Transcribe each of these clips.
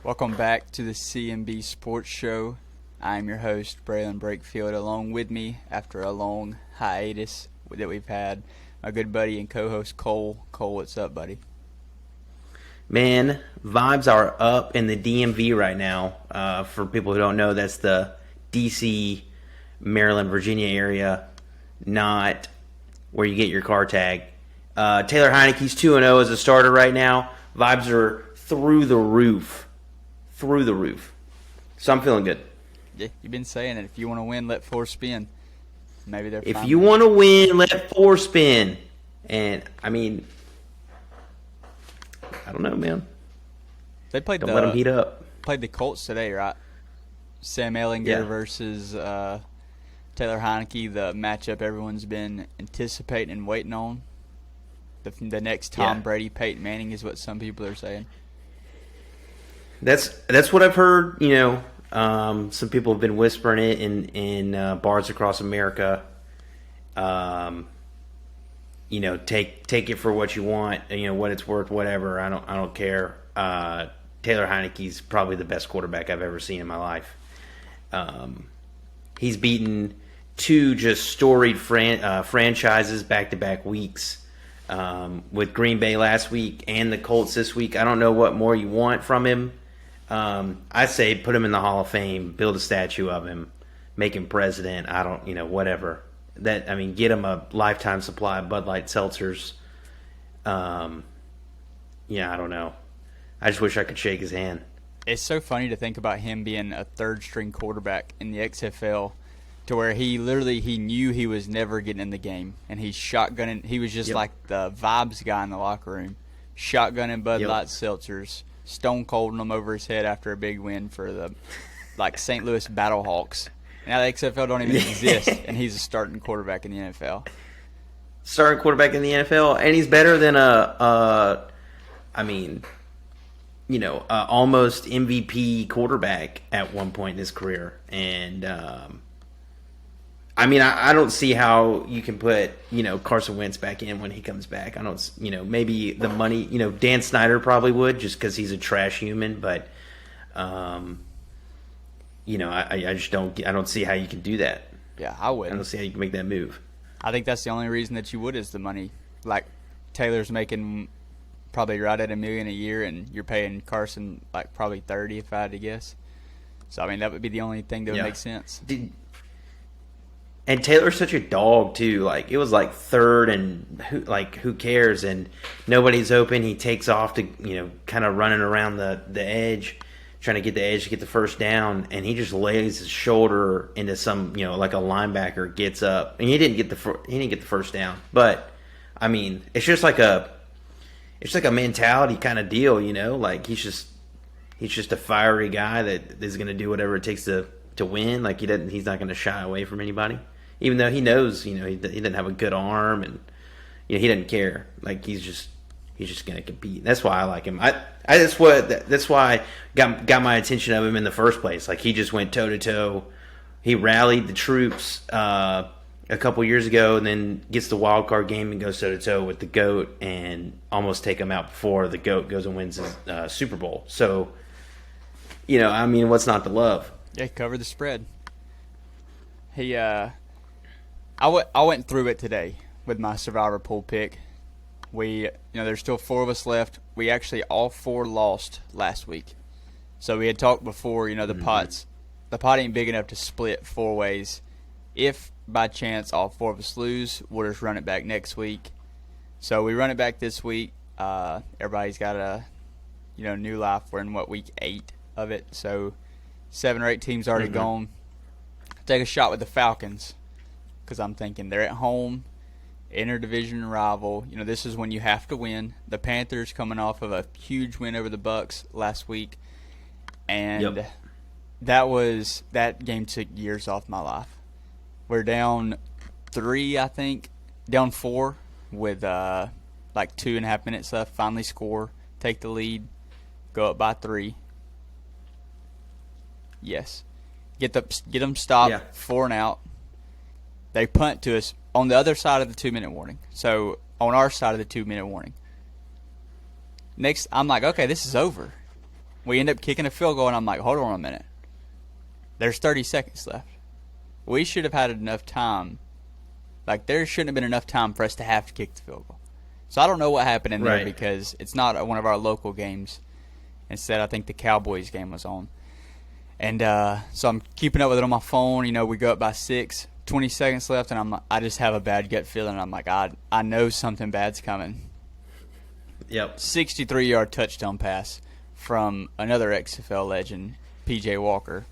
Welcome back to the CMB Sports Show. I'm your host, Braylon Brakefield. Along with me, after a long hiatus that we've had, my good buddy and co-host Cole. Cole, what's up, buddy? Man, vibes are up in the DMV right now. For people who don't know, that's the DC, Maryland, Virginia area, not where you get your car tag. Taylor Heinicke's 2-0 as a starter right now. Vibes are through the roof. Through the roof. So I'm feeling good. Yeah, you've been saying it. If you want to win, let four spin. Maybe they're If you want to win, let four spin. And, I mean, I don't know, man. They played Don't let them heat up. Played the Colts today, right? Sam Ehlinger versus Taylor Heinicke, the matchup everyone's been anticipating and waiting on. The next Tom Brady, Peyton Manning is what some people are saying. That's what I've heard. You know, some people have been whispering it in bars across America. You know, take it for what you want. You know what it's worth, whatever. I don't care. Taylor Heinicke's probably the best quarterback I've ever seen in my life. He's beaten two just storied franchises back-to-back weeks. With Green Bay last week and the Colts this week. I don't know what more you want from him. I say put him in the Hall of Fame, build a statue of him, make him president. Whatever. Get him a lifetime supply of Bud Light seltzers. I don't know. I just wish I could shake his hand. It's so funny to think about him being a third-string quarterback in the XFL, to where he knew he was never getting in the game, and he's shotgunning. He was just like the vibes guy in the locker room, shotgunning Bud Light seltzers, stone colding them over his head after a big win for the St. Louis Battlehawks. Now the XFL don't even exist, and he's a starting quarterback in the NFL. Starting quarterback in the NFL, and he's better than almost MVP quarterback at one point in his career, and I don't see how you can put, Carson Wentz back in when he comes back. I don't, maybe the money, Dan Snyder probably would, just because he's a trash human, but, I just don't see how you can do that. Yeah, I would. I don't see how you can make that move. I think that's the only reason that you would is the money. Like, Taylor's making probably right at $1 million a year, and you're paying Carson probably 30 if I had to guess. So, that would be the only thing that would make sense. And Taylor's such a dog too. It was third, and who cares? And nobody's open. He takes off to kind of running around the edge, trying to get the edge to get the first down, and he just lays his shoulder into some like a linebacker gets up, and he didn't get the first down. But it's just like a mentality kind of deal, he's just a fiery guy that is going to do whatever it takes to win. He's not going to shy away from anybody. Even though he knows, he doesn't have a good arm, and he doesn't care. He's just going to compete. That's why I like him. That's why I got my attention of him in the first place. He just went toe to toe. He rallied the troops a couple years ago, and then gets the wild card game and goes toe to toe with the GOAT and almost take him out before the GOAT goes and wins his Super Bowl. So, what's not to love? Yeah, cover the spread. I went through it today with my Survivor pool pick. There's still 4 of us left. We actually all 4 lost last week. So we had talked before, the pots. The pot ain't big enough to split 4 ways. If by chance all 4 of us lose, we'll just run it back next week. So we run it back this week. Everybody's got a new life. We're in week 8 of it. So 7 or 8 teams already gone. Take a shot with the Falcons, because I'm thinking they're at home, interdivision rival. This is when you have to win. The Panthers coming off of a huge win over the Bucs last week, and that game took years off my life. We're down 3, I think, down 4 with 2.5 minutes left. Finally score, take the lead, go up by 3. Yes. Get them stopped, 4 and out. They punt to us on the other side of the 2-minute warning. So on our side of the 2-minute warning. Next, I'm like, okay, this is over. We end up kicking a field goal, and I'm like, hold on a minute. There's 30 seconds left. We should have had enough time. Like, there shouldn't have been enough time for us to have to kick the field goal. So I don't know what happened in there because it's not one of our local games. Instead, I think the Cowboys game was on. And so I'm keeping up with it on my phone. You know, we go up by 6, 20 seconds left, and I just have a bad gut feeling. I'm like, I know something bad's coming. Yep. 63-yard touchdown pass from another XFL legend, P.J. Walker.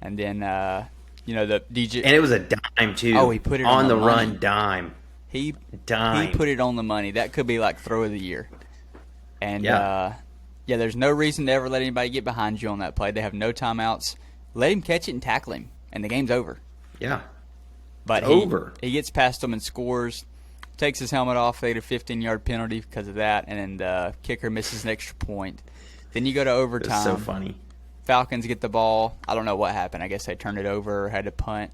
And then, the DJ. And it was a dime, too. Oh, he put it on the run dime. He Dime. He put it on the money. That could be like throw of the year. And, there's no reason to ever let anybody get behind you on that play. They have no timeouts. Let him catch it and tackle him, and the game's over. Yeah. But he gets past them and scores, takes his helmet off. They get a 15-yard penalty because of that, and then the kicker misses an extra point. Then you go to overtime. It's so funny. Falcons get the ball. I don't know what happened. I guess they turned it over or had to punt.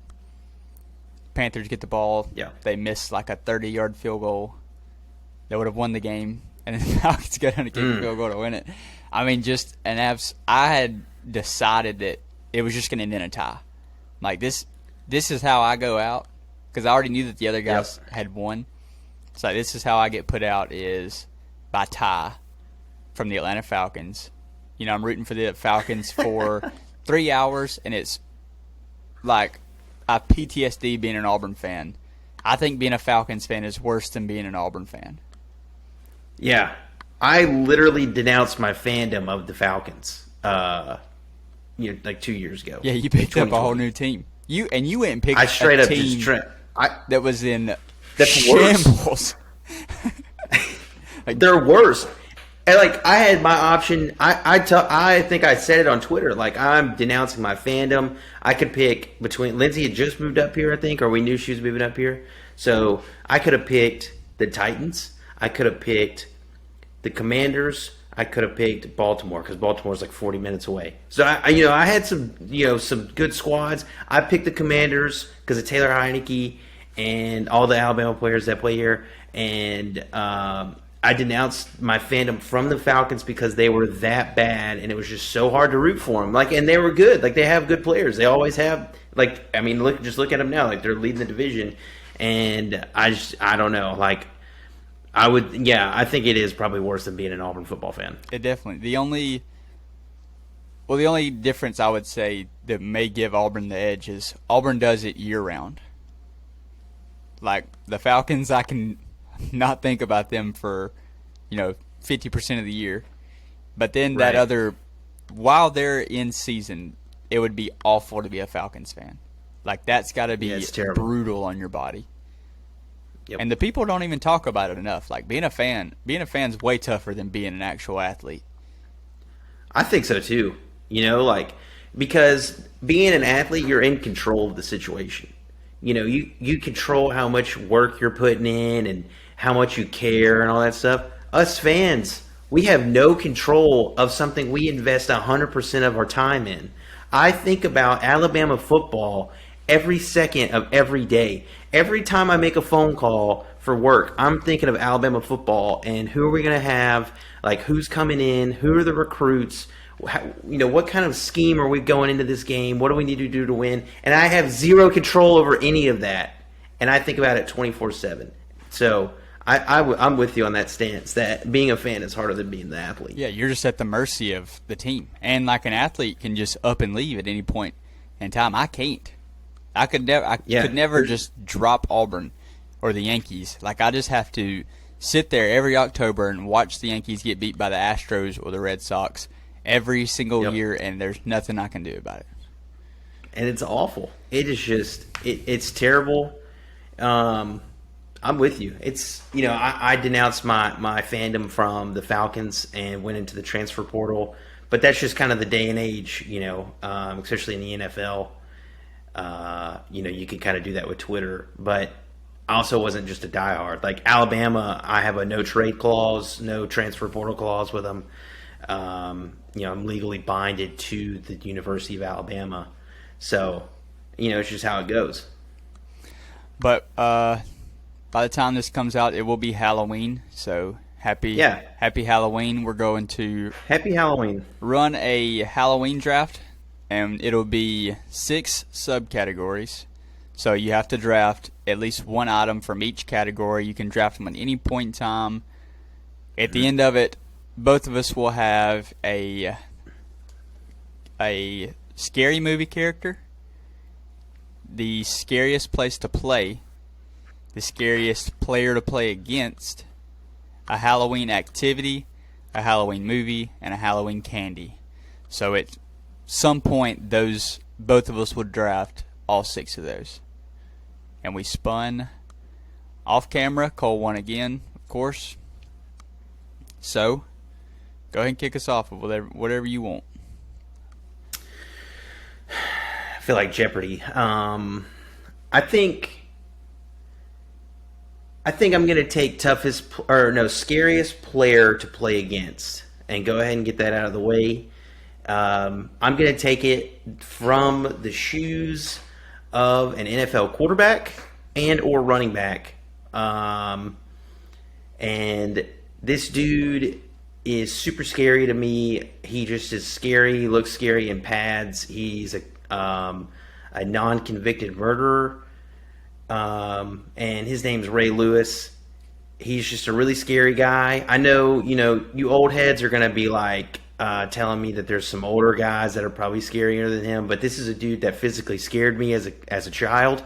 Panthers get the ball. Yeah. They miss like a 30-yard field goal. They would have won the game. And then the Falcons go down to kick a field goal to win it. I mean, just an I had decided that it was just going to end in a tie. Like, this is how I go out. Because I already knew that the other guys had won. So this is how I get put out is by tie from the Atlanta Falcons. You know, I'm rooting for the Falcons for 3 hours, and it's like I have PTSD being an Auburn fan. I think being a Falcons fan is worse than being an Auburn fan. Yeah. I literally denounced my fandom of the Falcons, like 2 years ago. Yeah, you picked up a whole new team. You went and picked I straight a up team just that was in that's shambles. They're worse. And I had my option. I think I said it on Twitter. Like, I'm denouncing my fandom. I could pick between Lindsay had just moved up here, I think, or we knew she was moving up here. So I could have picked the Titans. I could have picked the Commanders. I could have picked Baltimore because Baltimore's like 40 minutes away. So I had some good squads. I picked the Commanders because of Taylor Heineke and all the Alabama players that play here, and I denounced my fandom from the Falcons because they were that bad, and it was just so hard to root for them. And they were good. They have good players. They always have. Look at them now. They're leading the division, and I don't know. I think it is probably worse than being an Auburn football fan. It definitely. The only difference I would say that may give Auburn the edge is Auburn does it year-round. Like, the Falcons, I can not think about them for, 50% of the year. But then while they're in season, it would be awful to be a Falcons fan. That's got to be brutal on your body. Yep. And the people don't even talk about it enough. Being a fan's way tougher than being an actual athlete. I think so too. Because being an athlete, you're in control of the situation. You control how much work you're putting in and how much you care and all that stuff. Us fans, we have no control of something we invest 100% of our time in. I think about Alabama football every second of every day. Every time I make a phone call for work, I'm thinking of Alabama football and who are we going to have, who's coming in, who are the recruits, what kind of scheme are we going into this game, what do we need to do to win, and I have zero control over any of that, and I think about it 24/7. So I'm with you on that stance that being a fan is harder than being the athlete. Yeah, you're just at the mercy of the team, and an athlete can just up and leave at any point in time. I can't. I could never just drop Auburn or the Yankees. I just have to sit there every October and watch the Yankees get beat by the Astros or the Red Sox every single year, and there's nothing I can do about it. And it's awful. It is just it's terrible. I'm with you. It's I denounced my fandom from the Falcons and went into the transfer portal, but that's just kind of the day and age, especially in the NFL. You can kind of do that with Twitter, but I also wasn't just a diehard. Alabama, I have a no trade clause, no transfer portal clause with them. I'm legally binded to the University of Alabama. So, it's just how it goes. But by the time this comes out, it will be Halloween. So Happy Halloween. We're going to Happy Halloween. run a Halloween draft, and it'll be 6 subcategories. So you have to draft at least one item from each category. You can draft them at any point in time. At the end of it, both of us will have a scary movie character, the scariest place to play, the scariest player to play against, a Halloween activity, a Halloween movie, and a Halloween candy. So at some point, both of us would draft all 6 of those. And we spun off camera. Cole won again, of course. So, go ahead and kick us off with whatever you want. I feel like Jeopardy. I think I'm gonna take scariest player to play against, and go ahead and get that out of the way. I'm gonna take it from the shoes of an NFL quarterback and or running back, and this dude is super scary to me. He just is scary. He looks scary in pads. He's a non-convicted murderer, and his name's Ray Lewis. He's just a really scary guy. I know, you old heads are going to be like telling me that there's some older guys that are probably scarier than him, but this is a dude that physically scared me as a child.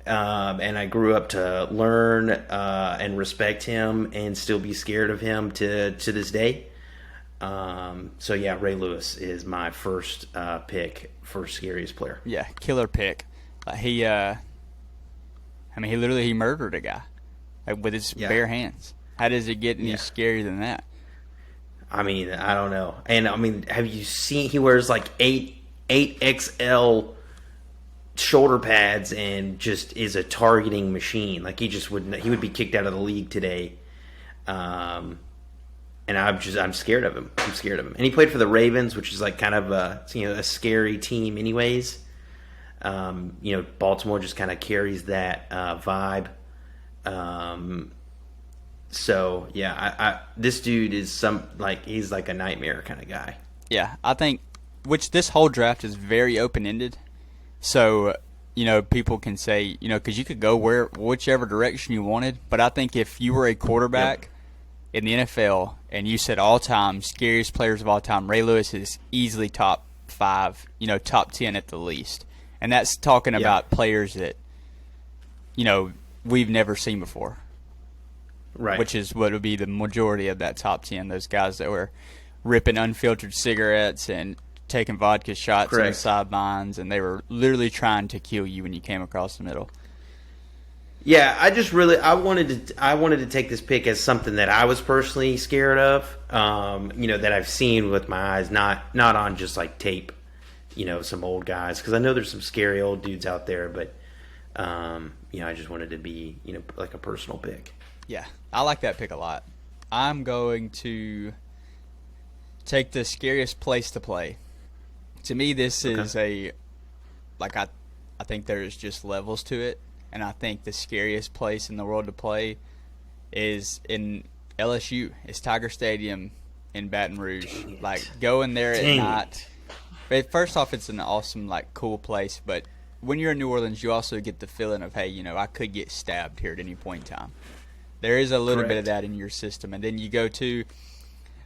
And I grew up to learn and respect him and still be scared of him to this day. So yeah, Ray Lewis is my first pick for scariest player. Yeah, killer pick. He murdered a guy with his bare hands. How does it get any scarier than that? I mean, I don't know. And I mean, have you seen he wears like 8XL shoulder pads and just is a targeting machine. Like he would be kicked out of the league today. And I'm scared of him. And he played for the Ravens, which is like kind of a scary team anyways. Baltimore just kind of carries that vibe. So yeah, this dude is he's like a nightmare kind of guy. Yeah, I think this whole draft is very open-ended. So, people can say, because you could go whichever direction you wanted. But I think if you were a quarterback in the NFL and you said all-time scariest players of all time, Ray Lewis is easily top 5, top 10 at the least. And that's talking about players that, we've never seen before. Right. Which is what would be the majority of that top 10, those guys that were ripping unfiltered cigarettes and taking vodka shots on the sidelines, and they were literally trying to kill you when you came across the middle. Yeah, I wanted to take this pick as something that I was personally scared of, that I've seen with my eyes, not on just like tape, some old guys, because I know there's some scary old dudes out there, but I just wanted to be, like a personal pick. Yeah, I like that pick a lot. I'm going to take the scariest place to play. To me, this is I think there's just levels to it, and I think the scariest place in the world to play is in LSU. It's Tiger Stadium in Baton Rouge. Going there at night. But first off, it's an awesome, cool place, but when you're in New Orleans, you also get the feeling of, hey, I could get stabbed here at any point in time. There is a little bit of that in your system, and then you go to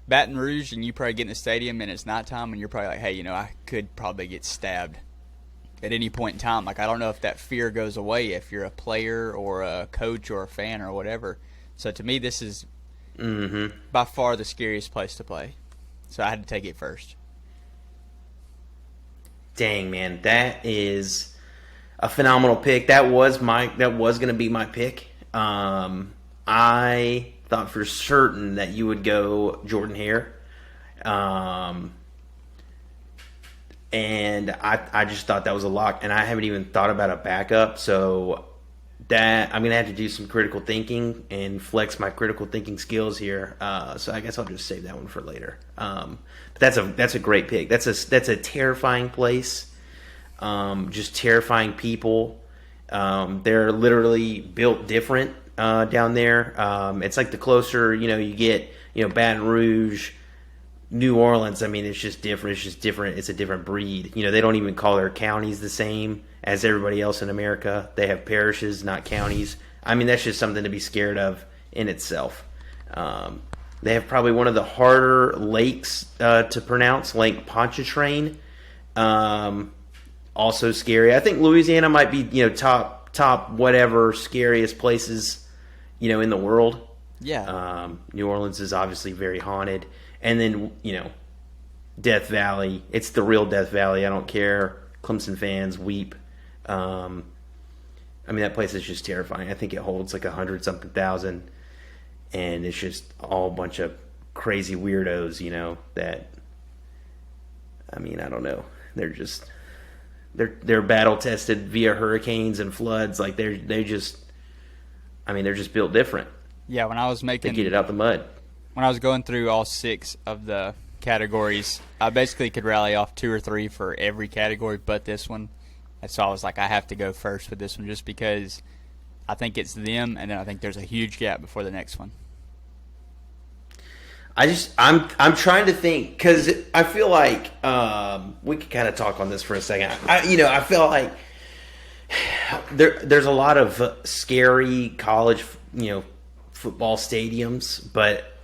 Baton Rouge, and you probably get in the stadium, and it's nighttime, and you're probably like, hey, I could probably get stabbed at any point in time. I don't know if that fear goes away if you're a player or a coach or a fan or whatever. So to me, this is by far the scariest place to play. So I had to take it first. Dang, man, that is a phenomenal pick. That was going to be my pick. I thought for certain that you would go Jordan Hare. And I just thought that was a lock, and I haven't even thought about a backup, so that I'm going to have to do some critical thinking and flex my critical thinking skills here. So I guess I'll just save that one for later. But that's a great pick. That's a terrifying place. Just terrifying people. They're literally built different. down there. It's like the closer you get, Baton Rouge, New Orleans. I mean, it's just different. It's just different. It's a different breed. They don't even call their counties the same as everybody else in America. They have parishes, not counties. I mean, that's just something to be scared of in itself. They have probably one of the harder lakes to pronounce, Lake Pontchartrain. Also scary. I think Louisiana might be, top whatever scariest places, in the world. Yeah. New Orleans is obviously very haunted. And then, Death Valley. It's the real Death Valley. I don't care. Clemson fans weep. I mean, that place is just terrifying. I think it holds like 100-something thousand. And it's just all a bunch of crazy weirdos, that, I mean, I don't know. They're battle tested via hurricanes and floods. Like they're just built different. Yeah, when I was They get it out the mud. When I was going through all 6 of the categories, I basically could rally off 2 or 3 for every category but this one. And so I was like, I have to go first with this one just because I think it's them, and then I think there's a huge gap before the next one. I'm trying to think, because I feel like we could kind of talk on this for a second. I feel like there's a lot of scary college football stadiums, but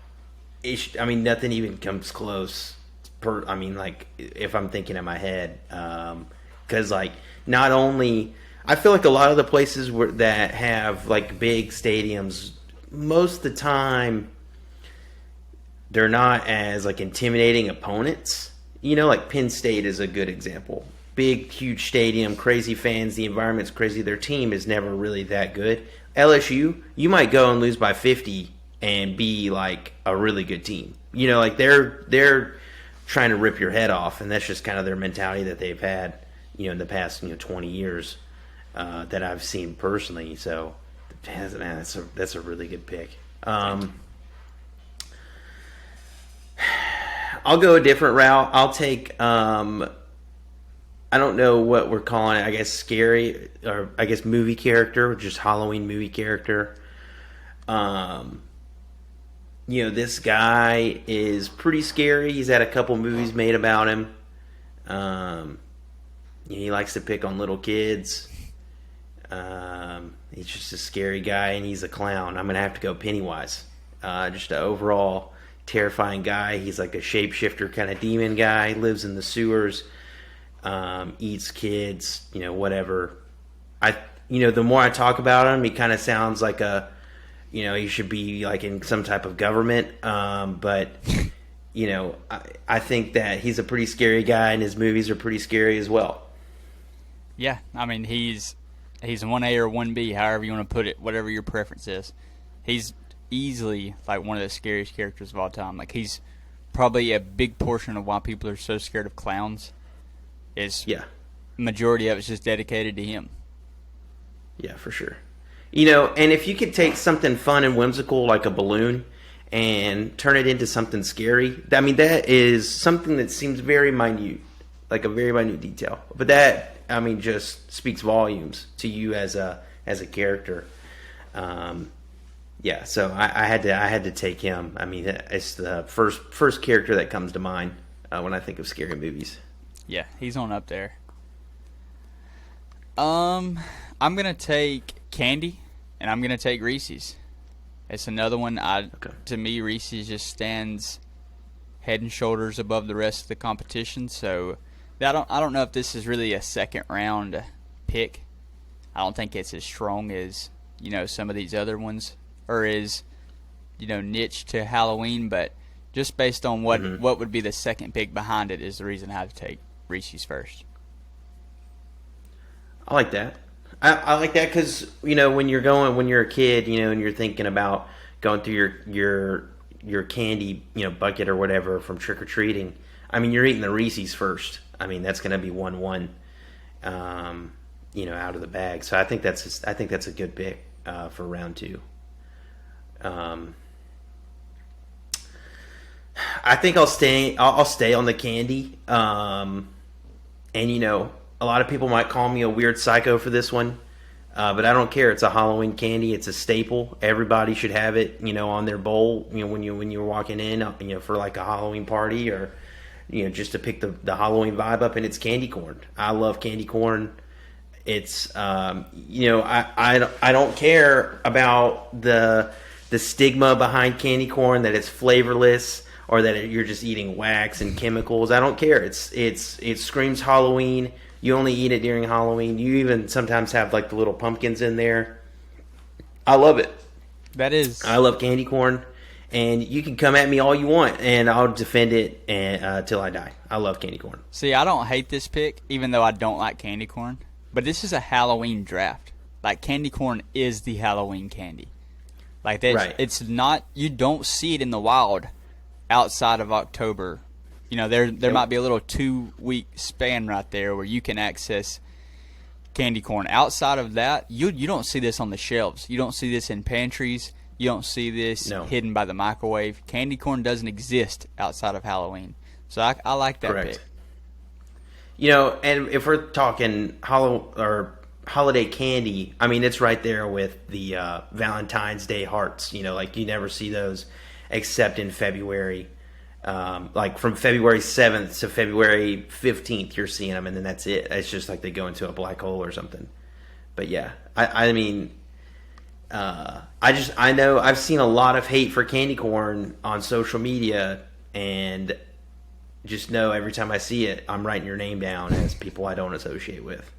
nothing even comes close. If I'm thinking in my head, because not only I feel like a lot of the places that have like big stadiums, most of the time they're not as like intimidating opponents. Like Penn State is a good example. Big, huge stadium, crazy fans, the environment's crazy. Their team is never really that good. LSU, you might go and lose by 50 and be like a really good team. They're trying to rip your head off, and that's just kind of their mentality that they've had, in the past 20 years that I've seen personally. So, man, that's a really good pick. I'll go a different route. I'll take I don't know what we're calling it. I guess scary, or I guess movie character, just Halloween movie character. This guy is pretty scary. He's had a couple movies made about him. He likes to pick on little kids. He's just a scary guy, and he's a clown. I'm going to have to go Pennywise. Just an overall terrifying guy. He's like a shapeshifter kind of demon guy. Lives in the sewers. Eats kids. Whatever. The more I talk about him, he kind of sounds like he should be like in some type of government. But I think that he's a pretty scary guy, and his movies are pretty scary as well. Yeah, I mean he's 1A or 1B, however you want to put it, whatever your preference is. He's easily like one of the scariest characters of all time. Like he's probably a big portion of why people are so scared of clowns. Majority of it's just dedicated to him. Yeah, for sure. And if you could take something fun and whimsical like a balloon and turn it into something scary, that is something that seems very minute, like a very minute detail. But that, just speaks volumes to you as a character. So I had to take him. It's the first character that comes to mind when I think of scary movies. Yeah, he's on up there. I'm gonna take Candy, and I'm gonna take Reese's. It's another one. To me, Reese's just stands head and shoulders above the rest of the competition. So I don't know if this is really a second round pick. I don't think it's as strong as some of these other ones, or is niche to Halloween. But just based on what would be the second pick behind it is the reason I have to take Reese's first. I like that. I like that because when you're a kid, and you're thinking about going through your candy bucket or whatever from trick or treating. You're eating the Reese's first. That's going to be 1-1, out of the bag. So I think that's a good pick for round 2. I think I'll stay on the candy. And a lot of people might call me a weird psycho for this one. But I don't care. It's a Halloween candy. It's a staple. Everybody should have it, on their bowl, when you're walking in, for like a Halloween party or, just to pick the Halloween vibe up. And it's candy corn. I love candy corn. It's, I don't care about the stigma behind candy corn, that it's flavorless or that you're just eating wax and chemicals. I don't care. It screams Halloween. You only eat it during Halloween. You even sometimes have like the little pumpkins in there. I love it. I love candy corn, and you can come at me all you want, and I'll defend it till I die. I love candy corn. See, I don't hate this pick, even though I don't like candy corn. But this is a Halloween draft. Like, candy corn is the Halloween candy. Like, right. It's not. You don't see it in the wild outside of October. There might be a little 2-week span right there where you can access candy corn. Outside of that, you don't see this on the shelves. You don't see this in pantries. You don't see this hidden by the microwave. Candy corn doesn't exist outside of Halloween. So I like that Correct. pick. And if we're talking holiday candy, I mean, it's right there with the Valentine's Day hearts. Like you never see those except in February. Like from February 7th to February 15th, you're seeing them, and then that's it. It's just like they go into a black hole or something. But yeah, I mean, I know I've seen a lot of hate for candy corn on social media, and just know every time I see it, I'm writing your name down as people I don't associate with.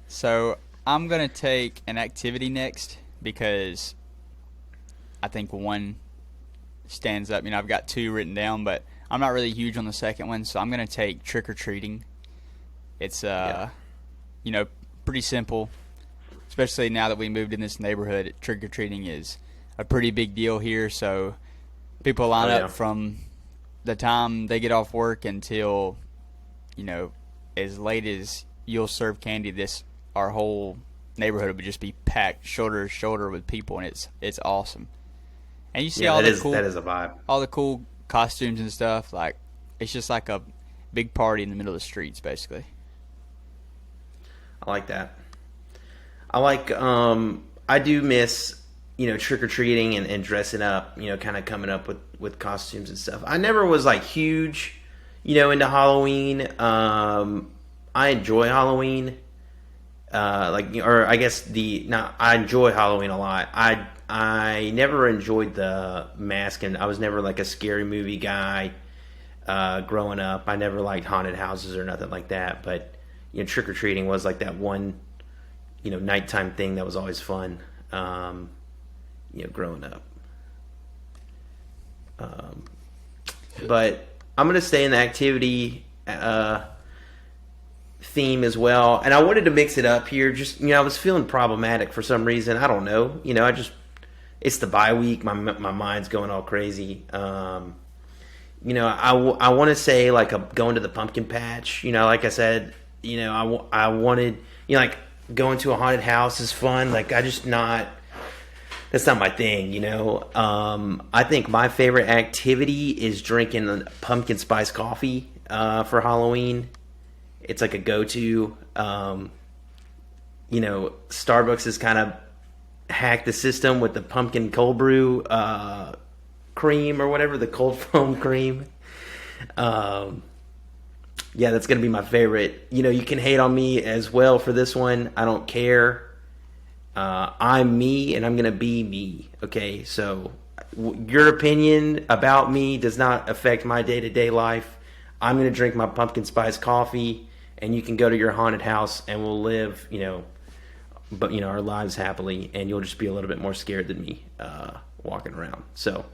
So I'm going to take an activity next because I think one stands up. I've got 2 written down, but I'm not really huge on the second one, so I'm going to take trick-or-treating. It's, pretty simple, especially now that we moved in this neighborhood. Trick-or-treating is a pretty big deal here, so people line up from the time they get off work until, as late as you'll serve candy. Our whole neighborhood would just be packed shoulder to shoulder with people, and it's awesome. And you see that is a vibe. All the cool costumes and stuff. Like, it's just like a big party in the middle of the streets, basically. I like that. I like. I do miss trick or treating and dressing up. Kind of coming up with costumes and stuff. I never was like huge, into Halloween. I enjoy Halloween. I enjoy Halloween a lot. I never enjoyed the mask, and I was never like a scary movie guy growing up. I never liked haunted houses or nothing like that. But trick or treating was like that one nighttime thing that was always fun. Growing up. But I'm gonna stay in the activity theme as well, and I wanted to mix it up here. Just I was feeling problematic for some reason. I don't know. It's the bye week. My mind's going all crazy. I want to say like going to the pumpkin patch. Like I said, I wanted like going to a haunted house is fun. Like that's not my thing. I think my favorite activity is drinking pumpkin spice coffee for Halloween. It's like a go-to. Starbucks has kind of hacked the system with the pumpkin cold brew cream or whatever, the cold foam cream. That's going to be my favorite. You can hate on me as well for this one. I don't care. I'm me, and I'm going to be me. Okay, so your opinion about me does not affect my day-to-day life. I'm going to drink my pumpkin spice coffee, and you can go to your haunted house, and we'll live, our lives happily, and you'll just be a little bit more scared than me walking around. So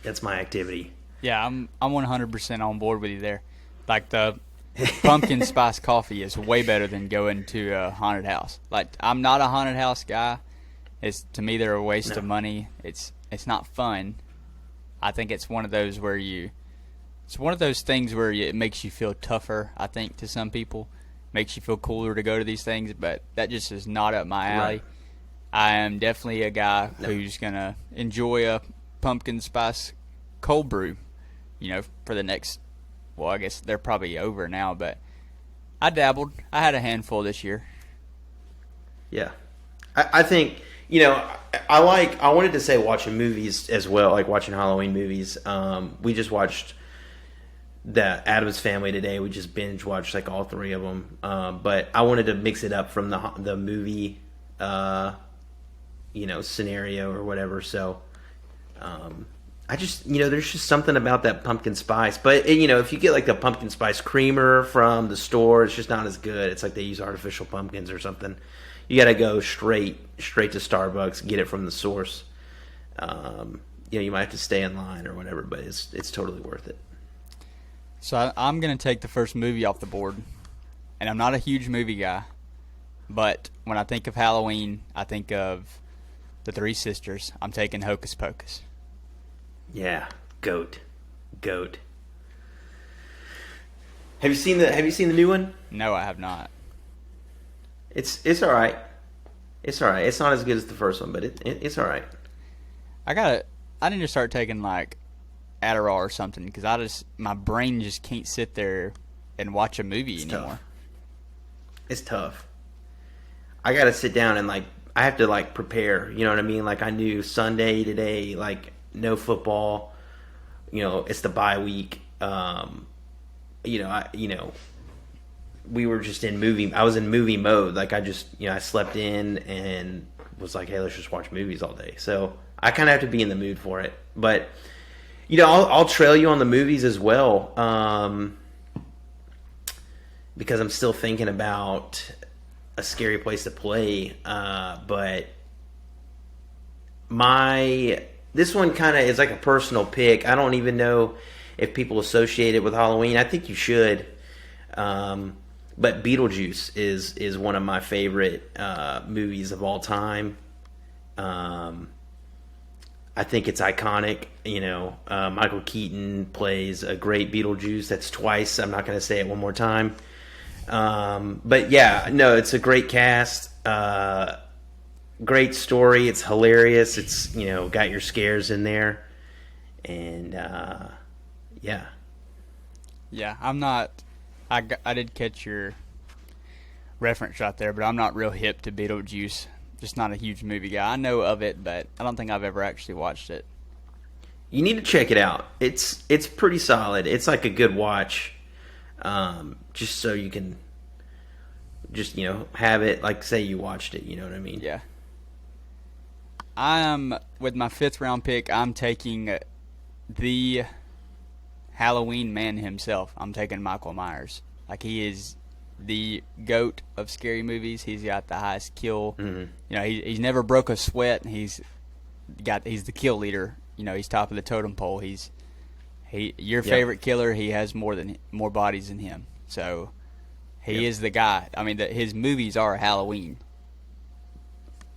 that's my activity. Yeah, I'm 100% on board with you there. Like, the pumpkin spice coffee is way better than going to a haunted house. Like, I'm not a haunted house guy. To me, they're a waste of money. It's not fun. I think it's one of those where it's one of those things where it makes you feel tougher, I think, to some people. Makes you feel cooler to go to these things, but that just is not up my alley. Right. I am definitely a guy who's going to enjoy a pumpkin spice cold brew, for the next, well, I guess they're probably over now, but I dabbled. I had a handful this year. Yeah. I think, I wanted to say watching movies as well, like watching Halloween movies. We just watched the Addams Family today. We just binge watched like all three of them. But I wanted to mix it up from the movie, scenario or whatever. So, I just, there's just something about that pumpkin spice. But, if you get like the pumpkin spice creamer from the store, it's just not as good. It's like they use artificial pumpkins or something. You got to go straight to Starbucks, get it from the source. You might have to stay in line or whatever, but it's totally worth it. So I'm going to take the first movie off the board. And I'm not a huge movie guy. But when I think of Halloween, I think of The Three Sisters. I'm taking Hocus Pocus. Yeah, goat. Have you seen the new one? No, I have not. It's all right. It's all right. It's not as good as the first one, but it's all right. I need to start taking like Adderall or something because my brain just can't sit there and watch a movie anymore. Tough. It's tough. I got to sit down and I have to prepare. You know what I mean? Like I knew Sunday today, no football. It's the bye week. We were just in movie. I was in movie mode. I slept in and was like, hey, let's just watch movies all day. So I kind of have to be in the mood for it. But I'll trail you on the movies as well, because I'm still thinking about A Scary Place to Play. But this one kind of is like a personal pick. I don't even know if people associate it with Halloween. I think you should. But Beetlejuice is one of my favorite movies of all time. I think it's iconic. Michael Keaton plays a great Beetlejuice. That's twice. I'm not going to say it one more time. But yeah, no, it's a great cast. Great story. It's hilarious. It's got your scares in there, and yeah. Yeah, I'm not. I did catch your reference right there, but I'm not real hip to Beetlejuice. Just not a huge movie guy. I know of it, but I don't think I've ever actually watched it. You need to check it out. It's pretty solid. It's like a good watch, just so you can just have it. Like say you watched it. You know what I mean? Yeah. With my 5th round pick, I'm taking the Halloween man himself. I'm taking Michael Myers. He is the GOAT of scary movies. He's got the highest kill. Mm-hmm. He's never broke a sweat. He's the kill leader. He's top of the totem pole. Your favorite killer. He has more bodies than him. So he is the guy. I mean, his movies are Halloween.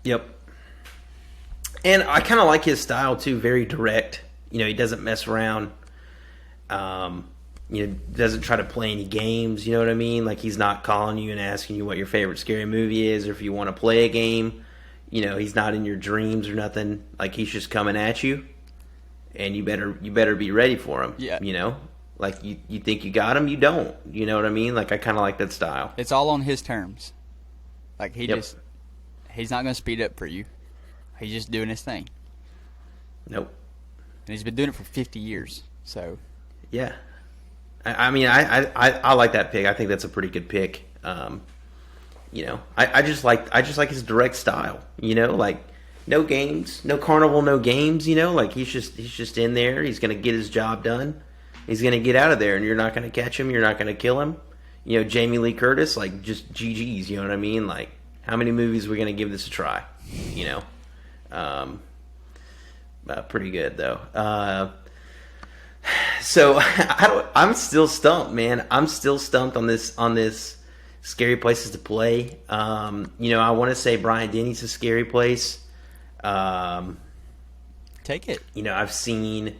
Yep. And I kind of like his style too. Very direct. He doesn't mess around. Doesn't try to play any games. You know what I mean? He's not calling you and asking you what your favorite scary movie is, or if you want to play a game. He's not in your dreams or nothing. He's just coming at you, and you better be ready for him. Yeah. You think you got him, you don't. You know what I mean? I kind of like that style. It's all on his terms. He's not going to speed up for you. He's just doing his thing. Nope. And he's been doing it for 50 years. So. Yeah. I mean, I like that pick. I think that's a pretty good pick. I just like his direct style. No games, no carnival, no games. He's just in there. He's gonna get his job done. He's gonna get out of there, and you're not gonna catch him. You're not gonna kill him. Jamie Lee Curtis, just GGs. You know what I mean? How many movies are we gonna give this a try? Pretty good though. So I'm still stumped, man. I'm still stumped on this Scary Places to Play. I want to say Brian Denny's a scary place. Take it. I've seen.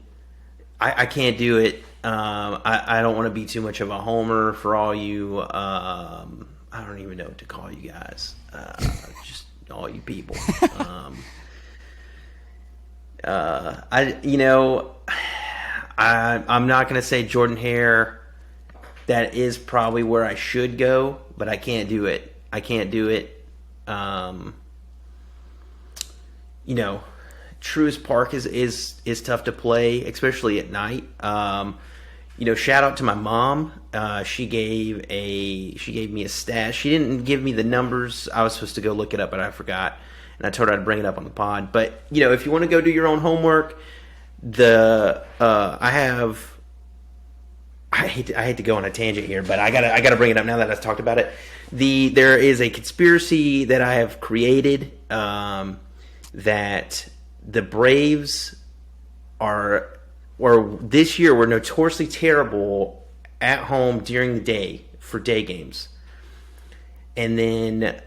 I can't do it. I don't want to be too much of a homer for all you. I don't even know what to call you guys. Just all you people. I'm not going to say Jordan Hare. That is probably where I should go, but I can't do it. Um, you know, Truist Park is tough to play, especially at night. Shout out to my mom. She gave me a stat. She didn't give me the numbers. I was supposed to go look it up, but I forgot, and I told her I'd bring it up on the pod. But if you want to go do your own homework, I hate to go on a tangent here, but I gotta bring it up now that I've talked about it. There is a conspiracy that I have created, that the Braves this year were notoriously terrible at home during the day for day games, and then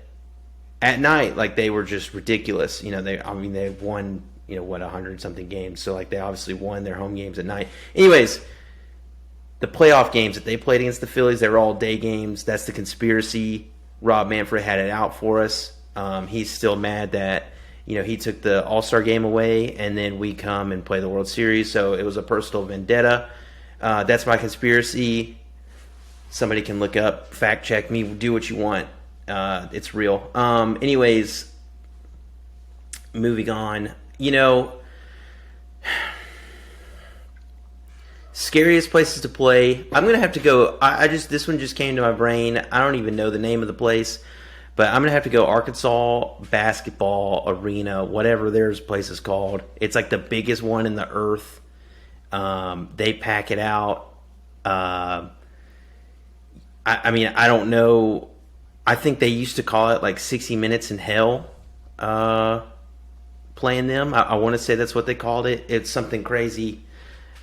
at night, like, they were just ridiculous. They won 100 something games, so like they obviously won their home games at night. Anyways, the playoff games that they played against the Phillies, they were all day games. That's the conspiracy. Rob Manfred had it out for us. He's still mad that he took the All-Star game away, and then we come and play the World Series. So it was a personal vendetta. That's my conspiracy. Somebody can look up, fact check me, do what you want. It's real. Anyways, moving on. Scariest places to play. I'm gonna have to go. This one just came to my brain. I don't even know the name of the place, but I'm gonna have to go Arkansas Basketball Arena, whatever their place is called. It's like the biggest one in the earth. They pack it out. I don't know. I think they used to call it like 60 Minutes in Hell. Playing them, I want to say that's what they called it. It's something crazy.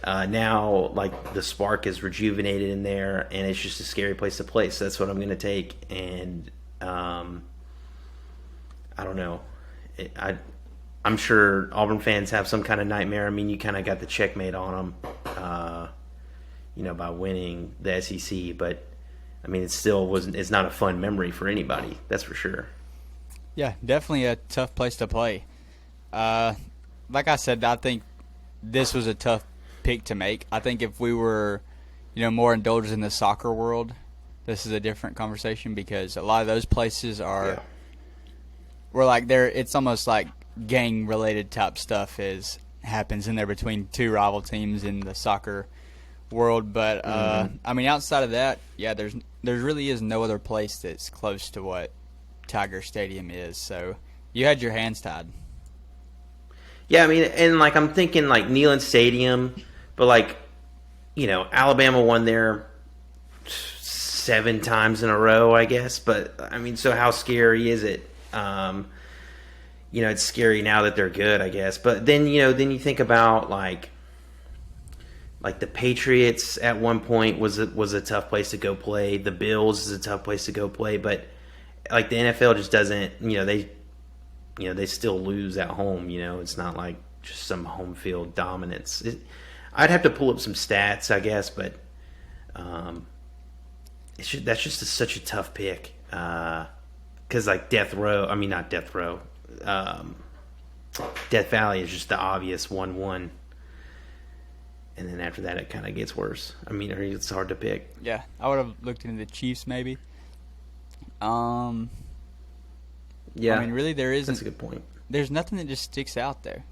Now, like, the spark is rejuvenated in there, and it's just a scary place to play. So that's what I'm going to take. And I don't know. I'm sure Auburn fans have some kind of nightmare. I mean, you kind of got the checkmate on them, by winning the SEC. But I mean, it's not a fun memory for anybody. That's for sure. Yeah, definitely a tough place to play. Like I said, I think this was a tough pick to make. I think if we were, more indulged in the soccer world, this is a different conversation, because a lot of those places we're like it's almost like gang related type stuff happens in there between two rival teams in the soccer world. But outside of that, there really is no other place that's close to what Tiger Stadium is. So you had your hands tied. Yeah, I mean, and like I'm thinking like Neyland Stadium, but like, Alabama won there 7 times in a row, I guess. But I mean, so how scary is it? It's scary now that they're good, I guess. But then you think about like the Patriots at one point was a tough place to go play. The Bills is a tough place to go play, but like the NFL just doesn't. They still lose at home. It's not like just some home field dominance. I'd have to pull up some stats, I guess, but that's just such a tough pick. Because like Death Valley is just the obvious 1-1. And then after that, it kind of gets worse. I mean, it's hard to pick. Yeah, I would have looked into the Chiefs maybe. Yeah, I mean, really, there isn't. That's a good point. There's nothing that just sticks out there.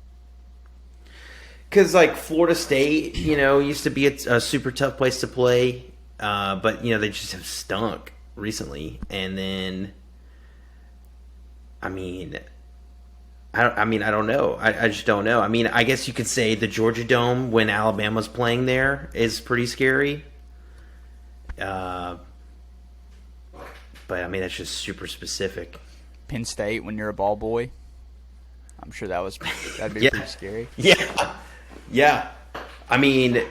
Because like Florida State, used to be a super tough place to play, but they just have stunk recently. And then, I don't know. I just don't know. I mean, I guess you could say the Georgia Dome when Alabama's playing there is pretty scary. But I mean, that's just super specific. Penn State when you're a ball boy. I'm sure that'd be pretty scary. Yeah. I mean,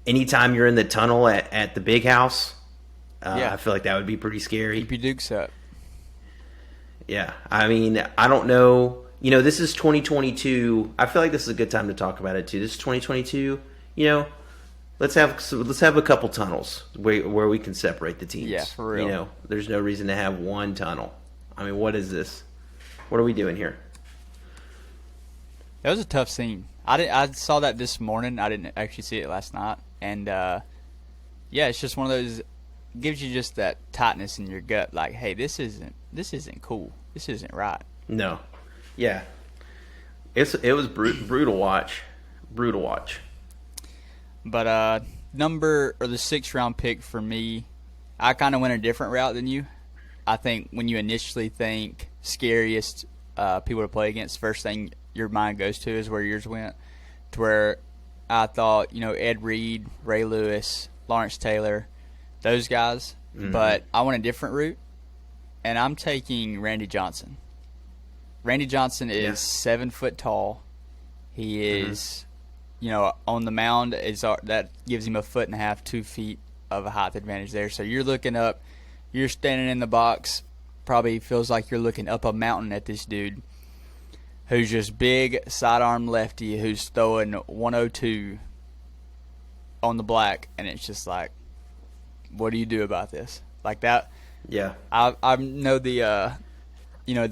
anytime you're in the tunnel at the big house, I feel like that would be pretty scary. Keep your dukes up. Yeah. I mean, I don't know. This is 2022. I feel like this is a good time to talk about it too. This is 2022. Let's have a couple tunnels where we can separate the teams. Yeah, for real. There's no reason to have one tunnel. I mean, what is this? What are we doing here? That was a tough scene. I saw that this morning. I didn't actually see it last night. And, it's just one of those gives you just that tightness in your gut. Like, hey, this isn't cool. This isn't right. No. Yeah. It was brutal watch. Brutal watch. But the 6th round pick for me, I kind of went a different route than you. I think when you initially think scariest people to play against, first thing your mind goes to is where yours went. To where I thought, Ed Reed, Ray Lewis, Lawrence Taylor, those guys. Mm-hmm. But I went a different route, and I'm taking Randy Johnson. Randy Johnson is 7 foot tall. He is, on the mound, that gives him a 1.5 feet, 2 feet of a height advantage there. So you're looking up, you're standing in the box, probably feels like you're looking up a mountain at this dude who's just big sidearm lefty who's throwing 102 on the black, and it's just like, what do you do about this? Like that. Yeah. I know the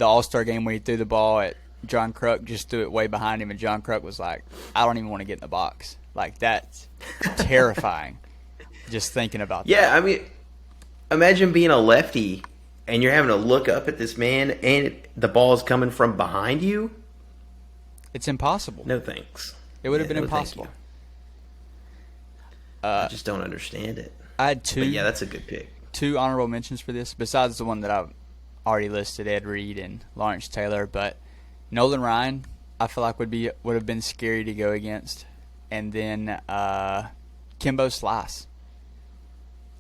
All-Star game where he threw the ball at John Kruk, just threw it way behind him, and John Kruk was like, I don't even want to get in the box. Like, that's terrifying just thinking about that. Yeah, I mean, imagine being a lefty and you're having to look up at this man and the ball is coming from behind you. It's impossible. No thanks. It would have been impossible. I just don't understand it. I had two. But yeah, that's a good pick. 2 honorable mentions for this, besides the one that I've already listed, Ed Reed and Lawrence Taylor. But Nolan Ryan, I feel like would have been scary to go against, and then Kimbo Slice.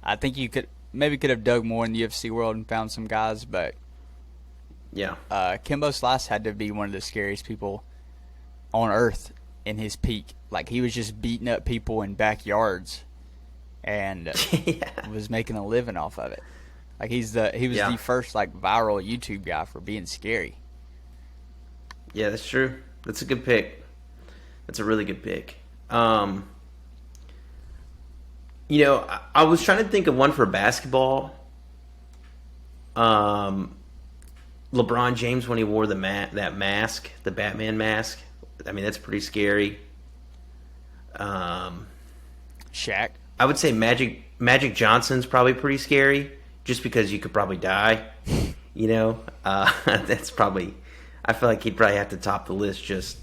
I think you could have dug more in the UFC world and found some guys, but yeah, Kimbo Slice had to be one of the scariest people on earth in his peak. Like, he was just beating up people in backyards and was making a living off of it. Like, he was the first viral YouTube guy for being scary. Yeah, that's true. That's a good pick. That's a really good pick. I was trying to think of one for basketball. LeBron James, when he wore that mask, the Batman mask. I mean, that's pretty scary. Shaq. I would say Magic Johnson's probably pretty scary, just because you could probably die. That's probably. I feel like he'd probably have to top the list just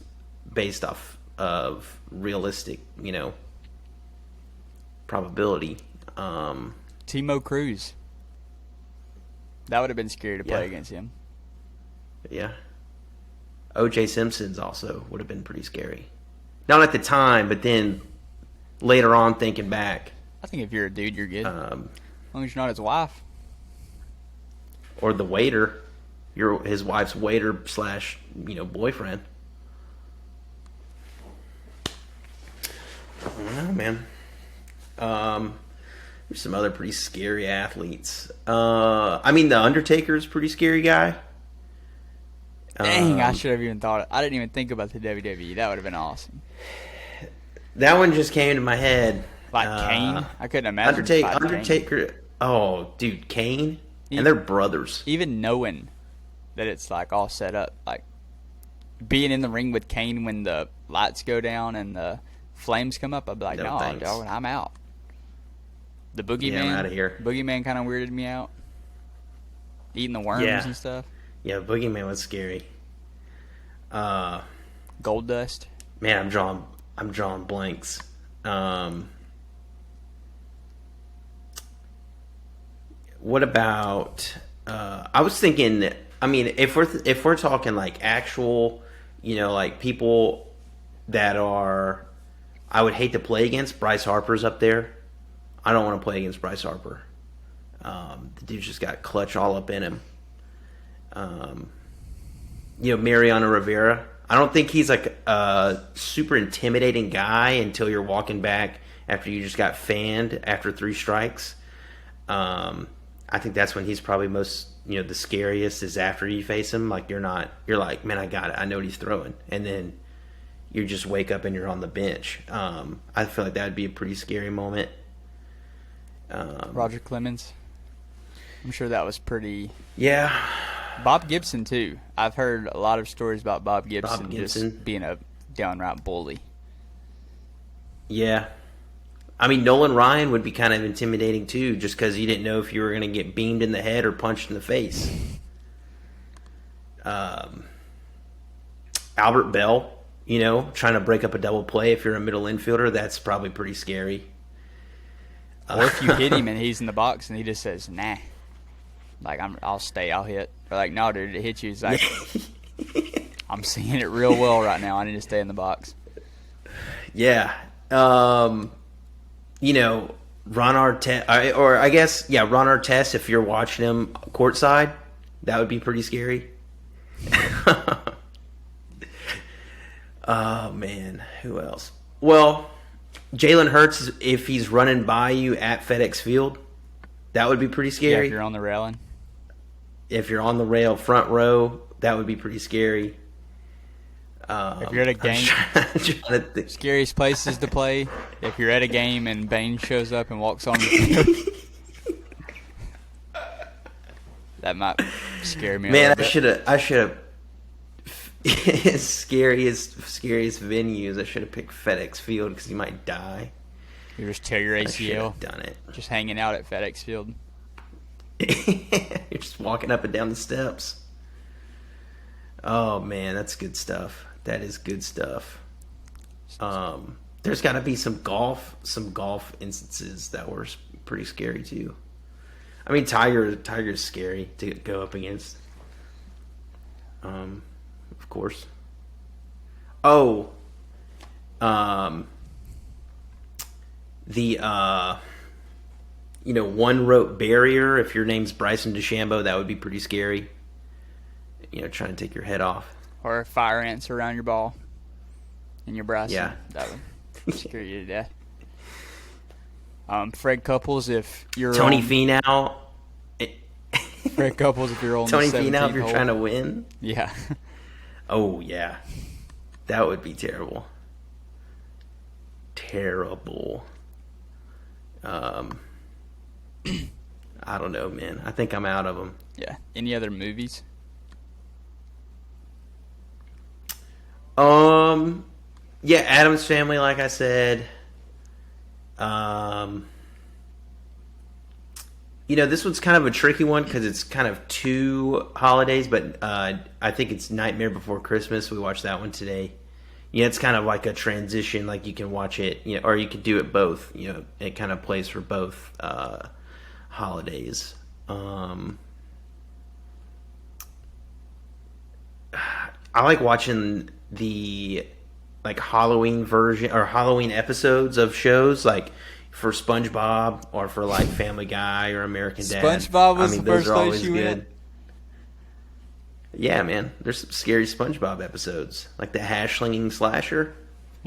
based off of realistic, probability. Timo Cruz. That would have been scary to play against him. Yeah. O.J. Simpson's also would have been pretty scary. Not at the time, but then later on thinking back. I think if you're a dude, you're good. As long as you're not his wife. Or the waiter. You're his wife's waiter / boyfriend. I don't know, man. There's some other pretty scary athletes. The Undertaker's a pretty scary guy. Dang, I should have even thought. I didn't even think about the WWE. That would have been awesome. That one just came to my head. Like Kane? I couldn't imagine. Undertaker. Kane. Oh, dude, Kane? And they're brothers. Even knowing that it's all set up. Like, being in the ring with Kane when the lights go down and the flames come up, I'd be like, no, dog, I'm out. The Boogeyman. I'm out of here. Boogeyman kind of weirded me out. Eating the worms and stuff. Yeah, Boogeyman was scary. Gold Dust. Man, I'm drawing blanks. What about? I was thinking. I mean, if we're talking actual, people that are, I would hate to play against. Bryce Harper's up there. I don't want to play against Bryce Harper. The dude's just got clutch all up in him. Mariano Rivera. I don't think he's a super intimidating guy until you're walking back after you just got fanned after 3 strikes. I think that's when he's probably most, the scariest is after you face him. You're like, man, I got it. I know what he's throwing. And then you just wake up and you're on the bench. I feel like that would be a pretty scary moment. Roger Clemens. I'm sure that was pretty. Yeah. Bob Gibson, too. I've heard a lot of stories about Bob Gibson just being a downright bully. Yeah. I mean, Nolan Ryan would be kind of intimidating too, just because you didn't know if you were going to get beamed in the head or punched in the face. Albert Bell, trying to break up a double play if you're a middle infielder, that's probably pretty scary. Or if you hit him and he's in the box and he just says, nah. Like, I'll stay, I'll hit. Or like, no, dude, it hit you. He's like, I'm seeing it real well right now. I need to stay in the box. Yeah. Ron Artest, or I guess, Ron Artest, if you're watching him courtside, that would be pretty scary. Oh, man. Who else? Well, Jalen Hurts, if he's running by you at FedEx Field, that would be pretty scary. Yeah, if you're on the railing. If you're on the rail front row, that would be pretty scary. If you're at a game, scariest places to play. If you're at a game and Bane shows up and walks on the field, that might scare me. Man, I should have. Scariest venues. I should have picked FedEx Field because you might die. You just tear your ACL. Done it. Just hanging out at FedEx Field. You're just walking up and down the steps. Oh man, that's good stuff. That is good stuff. There's got to be some golf instances that were pretty scary too. I mean, Tiger's scary to go up against. Of course. Oh, the one rope barrier. If your name's Bryson DeChambeau, that would be pretty scary. Trying to take your head off. Or fire ants around your ball and your Bryson. Yeah, that would scare you to death. Fred Couples, if you're Tony Finau. Fred Couples, if you're on Tony the 17th Finau, if you're hole. trying to win. Yeah. Oh yeah, that would be terrible. Terrible. I don't know, man. I think I'm out of them. Yeah. Any other movies? Yeah, Addams Family, like I said. This one's kind of a tricky one because it's kind of two holidays, but I think it's Nightmare Before Christmas. We watched that one today. It's kind of like a transition. Like you can watch it, or you could do it both. It kind of plays for both holidays. I like watching the Halloween version or Halloween episodes of shows like for SpongeBob or for like Family Guy or American Dad. SpongeBob was the first place you went. Yeah, man. There's some scary SpongeBob episodes, like the hash-slinging slasher.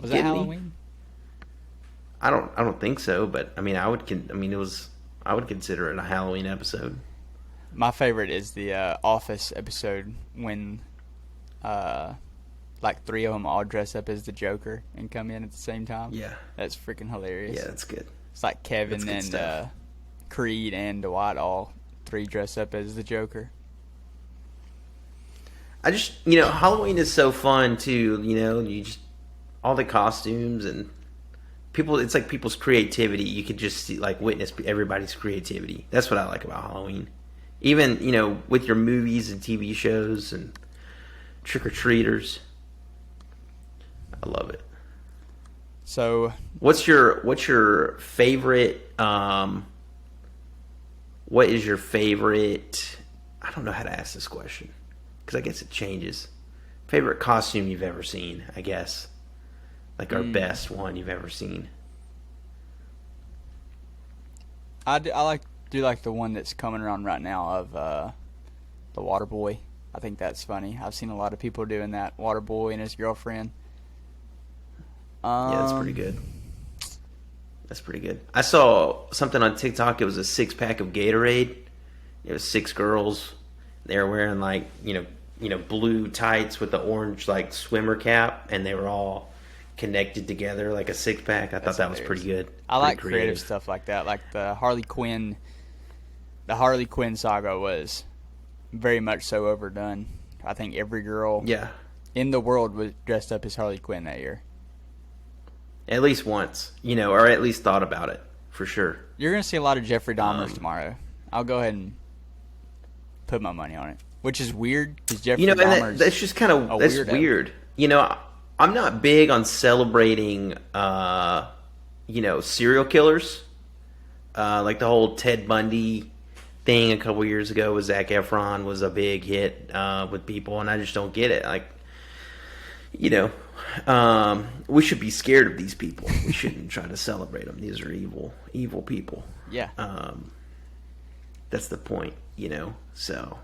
Was that Halloween? I don't think so, but I would consider it a Halloween episode. My favorite is the Office episode when three of them all dress up as the Joker and come in at the same time. Yeah. That's freaking hilarious. Yeah, that's good. It's like Kevin and Creed and Dwight all three dress up as the Joker. I just, Halloween is so fun too, you just, all the costumes and people, it's like people's creativity. You could just see, witness everybody's creativity. That's what I like about Halloween. Even, with your movies and TV shows and trick-or-treaters. I love it. So, what's your favorite? What is your favorite? I don't know how to ask this question because I guess it changes. Favorite costume you've ever seen? I guess, our best one you've ever seen. I do like the one that's coming around right now of the Water Boy. I think that's funny. I've seen a lot of people doing that. Water Boy and his girlfriend. Yeah, that's pretty good. That's pretty good. I saw something on TikTok. It was a 6-pack of Gatorade. It was 6 girls. They were wearing blue tights with the orange swimmer cap, and they were all connected together like a 6-pack. I thought that was pretty good. I like creative stuff like that. Like the Harley Quinn saga was very much so overdone. I think every girl in the world was dressed up as Harley Quinn that year. at least once, or at least thought about it for sure. You're going to see a lot of Jeffrey Dahmers tomorrow. I'll go ahead and put my money on it, which is weird because Jeffrey Dahmer's that's just kind of that's weirdo. weird. I'm not big on celebrating, serial killers. Like the whole Ted Bundy thing a couple years ago with Zac Efron was a big hit with people, and I just don't get it. Like, we should be scared of these people. We shouldn't try to celebrate them. These are evil people. Yeah. That's the point, So,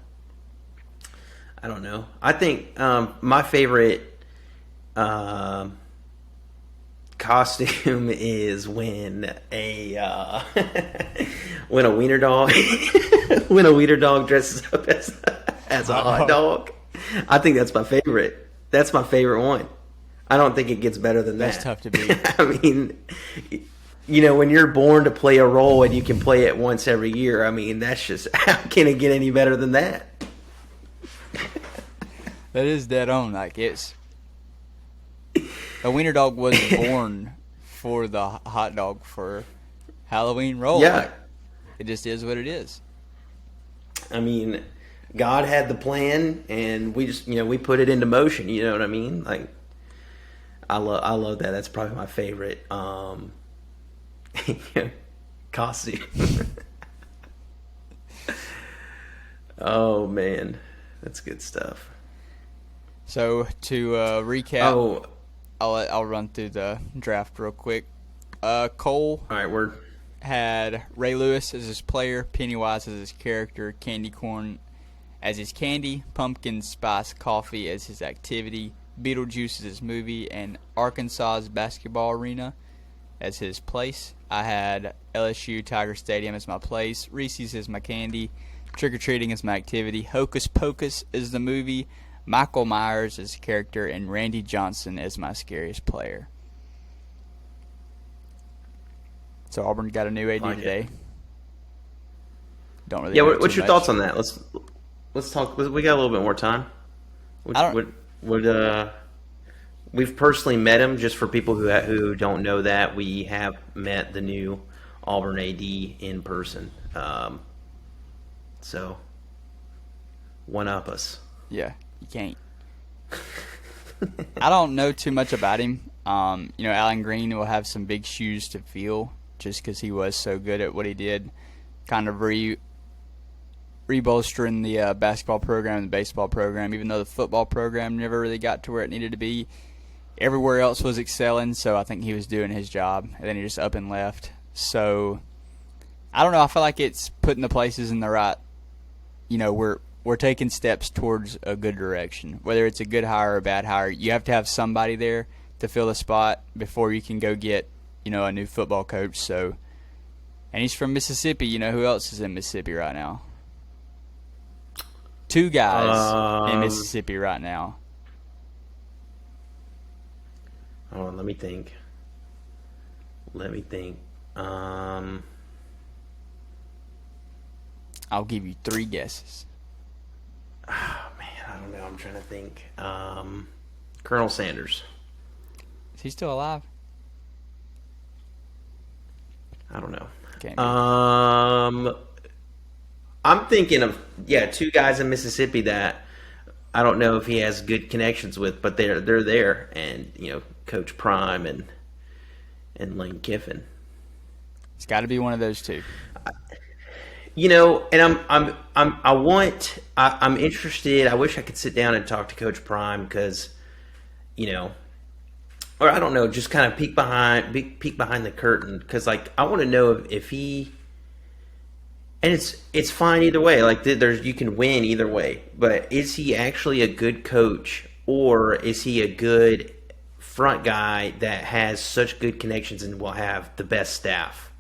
I don't know. I think my favorite costume is when a wiener dog dresses up as a hot dog. I think that's my favorite. That's my favorite one. I don't think it gets better than that. That's tough to beat. I mean, when you're born to play a role and you can play it once every year, I mean, that's just, how can it get any better than that? That is dead on. Like, it's a wiener dog wasn't born for the hot dog for Halloween role. Yeah. It just is what it is. I mean, God had the plan, and we just, we put it into motion. You know what I mean? Like, I love that. That's probably my favorite costume. Oh man, that's good stuff. So to recap, Oh, I'll run through the draft real quick. Cole all right, we're had Ray Lewis as his player, Pennywise as his character, Candy Corn as his candy, Pumpkin Spice Coffee as his activity, Beetlejuice as his movie, and Arkansas's basketball arena as his place. I had LSU Tiger Stadium as my place, Reese's as my candy, Trick or Treating as my activity, Hocus Pocus is the movie, Michael Myers as character, and Randy Johnson as my scariest player. So Auburn got a new AD today. Don't really. Yeah, know what's too your much. thoughts on that? Let's talk. We got a little bit more time. We've personally met him. Just for people who don't know that, we have met the new Auburn AD in person. So one up us. Yeah, you can't. I don't know too much about him. Alan Green will have some big shoes to fill just because he was so good at what he did. Kind of rebolstering the basketball program and the baseball program, even though the football program never really got to where it needed to be. Everywhere else was excelling, so I think he was doing his job, and then he just up and left. So, I don't know. I feel like it's putting the places in the right, we're taking steps towards a good direction. Whether it's a good hire or a bad hire, you have to have somebody there to fill the spot before you can go get, a new football coach. So, and he's from Mississippi. Who else is in Mississippi right now? Two guys in Mississippi right now. Hold on, let me think. I'll give you 3 guesses. Oh man, I don't know. I'm trying to think. Colonel Sanders. Is he still alive? I don't know. Can't be. I'm thinking of 2 guys in Mississippi that I don't know if he has good connections with, but they're there, and Coach Prime and Lane Kiffin. It's got to be one of those 2. And I'm interested. I wish I could sit down and talk to Coach Prime because, or I don't know, just kind of peek behind the curtain because, like, I want to know if he. And it's fine either way. Like, you can win either way. But is he actually a good coach, or is he a good front guy that has such good connections and will have the best staff?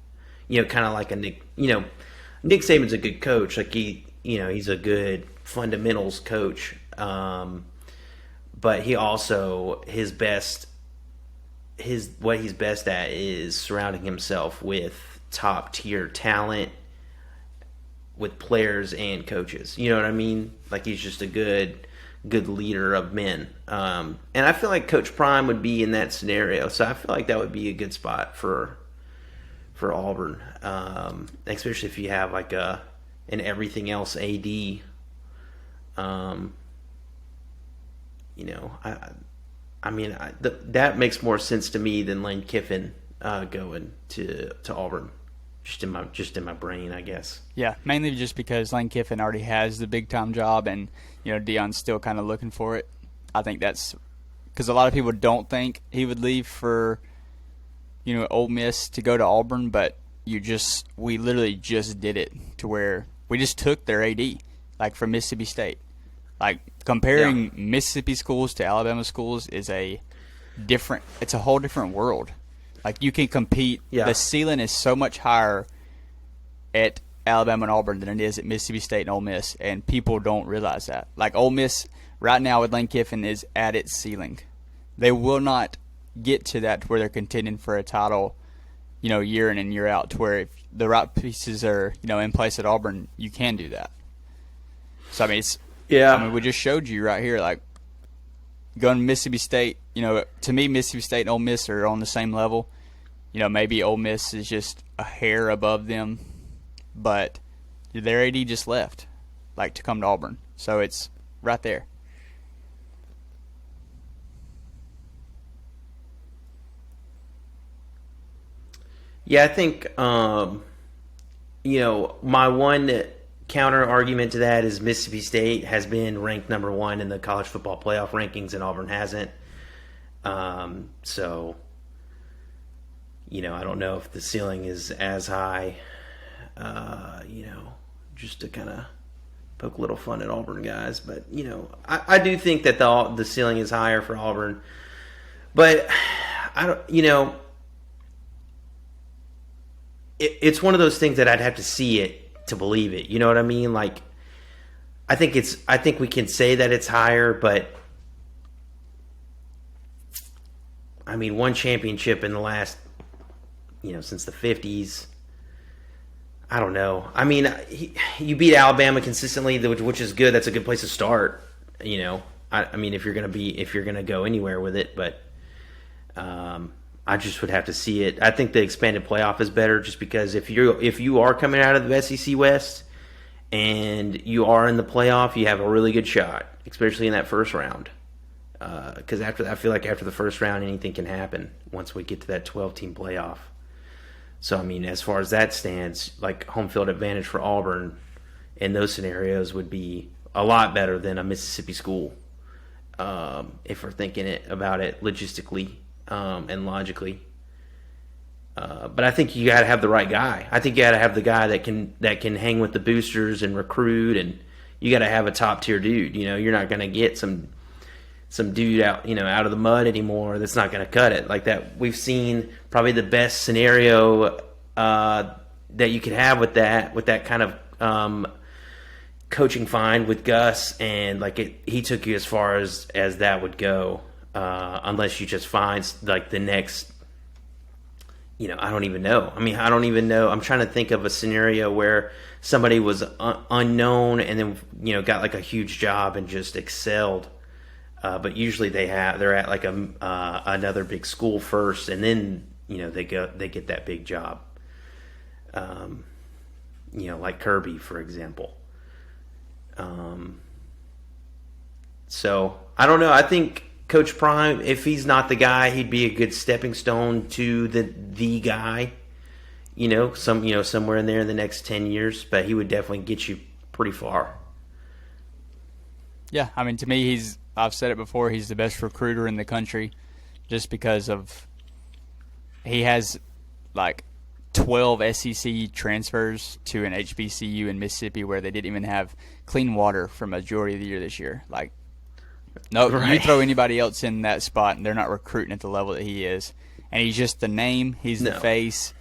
Kind of like a Nick. Nick Saban's a good coach. Like he's a good fundamentals coach. But he also what he's best at is surrounding himself with top tier talent, with players and coaches. You know what I mean? Like he's just a good good leader of men. And I feel like Coach Prime would be in that scenario. So I feel like that would be a good spot for Auburn, especially if you have like an everything else AD. That makes more sense to me than Lane Kiffin going to Auburn. Just in my brain, I guess. Yeah, mainly just because Lane Kiffin already has the big time job, and Deion's still kind of looking for it. I think that's because a lot of people don't think he would leave for Ole Miss to go to Auburn, but we literally just did it to where we just took their AD, like from Mississippi State. Like comparing Mississippi schools to Alabama schools it's a whole different world. Like you can compete. Yeah. The ceiling is so much higher at Alabama and Auburn than it is at Mississippi State and Ole Miss, and people don't realize that. Like Ole Miss right now with Lane Kiffin is at its ceiling. They will not get to that to where they're contending for a title, year in and year out. To where if the right pieces are in place at Auburn, you can do that. So we just showed you right here, like going to Mississippi State. To me, Mississippi State and Ole Miss are on the same level. Maybe Ole Miss is just a hair above them, but their AD just left, like to come to Auburn. So it's right there. Yeah, I think my one counter argument to that is Mississippi State has been ranked number 1 in the college football playoff rankings, and Auburn hasn't. So, I don't know if the ceiling is as high, just to kind of poke a little fun at Auburn guys. But, I do think that the ceiling is higher for Auburn. But, I don't, it's one of those things that I'd have to see it to believe it. You know what I mean? Like, I think we can say that it's higher, but I mean, one championship in the last, since the 50s. I don't know. I mean, you beat Alabama consistently, which is good. That's a good place to start. I mean, if you're gonna go anywhere with it, but I just would have to see it. I think the expanded playoff is better, just because if you are coming out of the SEC West and you are in the playoff, you have a really good shot, especially in that first round. Because I feel like after the first round, anything can happen once we get to that 12-team playoff. So, I mean, as far as that stands, like home field advantage for Auburn in those scenarios would be a lot better than a Mississippi school, if we're thinking about it logistically and logically. But I think you got to have the right guy. I think you got to have the guy that can hang with the boosters and recruit, and you got to have a top tier dude. You're not going to get some dude out of the mud anymore that's not going to cut it like that. We've seen probably the best scenario that you could have with that kind of coaching find with Gus, and he took you as far as that would go, unless you just find like the next. I don't even know. I mean, I don't even know. I'm trying to think of a scenario where somebody was unknown and then got like a huge job and just excelled. But usually they're at like another big school first, and then they get that big job. Like Kirby, for example. So I don't know. I think Coach Prime, if he's not the guy, he'd be a good stepping stone to the guy. Somewhere in there in the next 10 years, but he would definitely get you pretty far. Yeah, I mean, to me, I've said it before, he's the best recruiter in the country, just because he has like 12 SEC transfers to an HBCU in Mississippi where they didn't even have clean water for majority of the year this year. Like, no, right. You throw anybody else in that spot and they're not recruiting at the level that he is. And he's just the name, he's the face.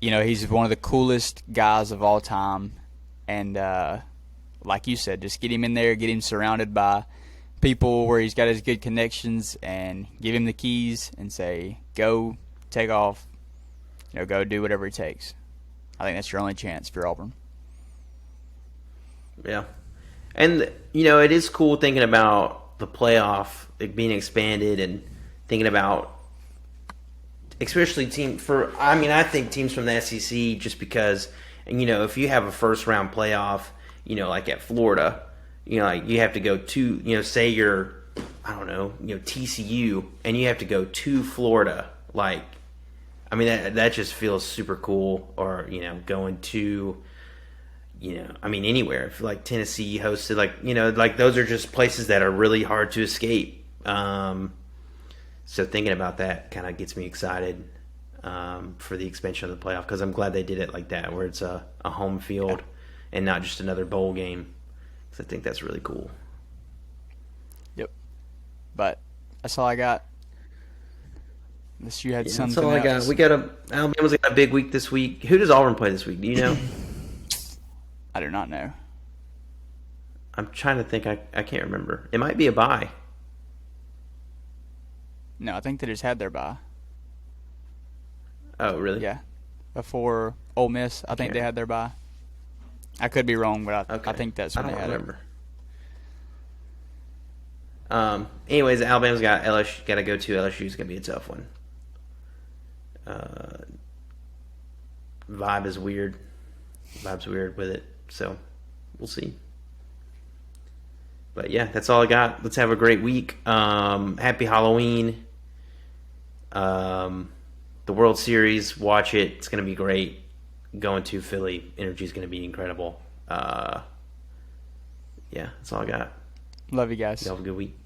He's one of the coolest guys of all time. And like you said, just get him in there, get him surrounded by people where he's got his good connections, and give him the keys and say, go, take off, go do whatever it takes. I think that's your only chance for Auburn. Yeah. And you know, it is cool thinking about the playoff being expanded and thinking about, especially I think teams from the SEC, just because, and you know, if you have a first round playoff, you know, like at Florida, you know, like you have to go to, you know, say you're, I don't know, you know, TCU, and you have to go to Florida. Like, I mean, that just feels super cool. Or, you know, going to, you know, I mean, anywhere. If like Tennessee hosted, like, you know, like those are just places that are really hard to escape. So thinking about that kind of gets me excited for the expansion of the playoff, because I'm glad they did it like that, where it's a home field and not just another bowl game. Because I think that's really cool. Yep. But that's all I got. Unless you had something that's all I got. else. Alabama's got a big week this week. Who does Auburn play this week? Do you know? I do not know. I'm trying to think. I can't remember. It might be a bye. No, I think they just had their bye. Oh, really? Yeah. Before Ole Miss, I think they had their bye. I could be wrong, but I think that's when I they don't had remember. Anyways, Alabama's got LSU. Got to go to LSU's gonna be a tough one. Vibe is weird. Vibe's weird with it, so we'll see. But yeah, that's all I got. Let's have a great week. Happy Halloween. The World Series, watch it. It's going to be great. Going to Philly, energy is going to be incredible. Yeah, that's all I got. Love you guys. Y'all have a good week.